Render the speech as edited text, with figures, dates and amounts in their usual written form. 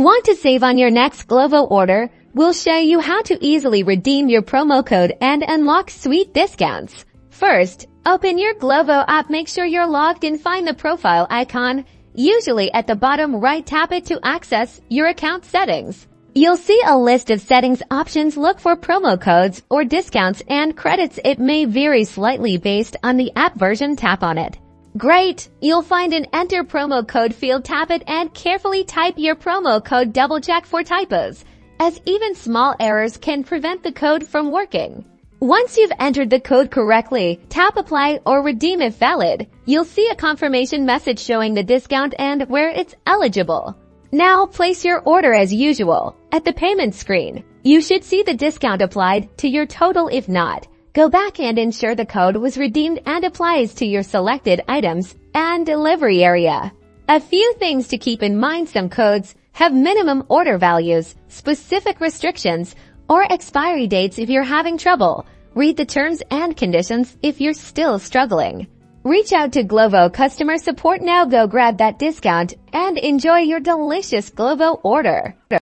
Want to save on your next Glovo order? We'll show you how to easily redeem your promo code and unlock sweet discounts. First, open your Glovo app. Make sure you're logged in. Find the profile icon. Usually at the bottom right, tap it to access your account settings. You'll see a list of settings options. Look for promo codes or discounts and credits. It may vary slightly based on the app version. Tap on it. Great! You'll find an enter promo code field. Tap it and carefully type your promo code. Double check for typos, as even small errors can prevent the code from working. Once you've entered the code correctly, tap apply or redeem if valid. You'll see a confirmation message showing the discount and where it's eligible. Now place your order as usual. At the payment screen, you should see the discount applied to your total. If not, go back and ensure the code was redeemed and applies to your selected items and delivery area. A few things to keep in mind: some codes have minimum order values, specific restrictions, or expiry dates. If you're having trouble, read the terms and conditions. If you're still struggling, reach out to Glovo customer support now. Go grab that discount and enjoy your delicious Glovo order.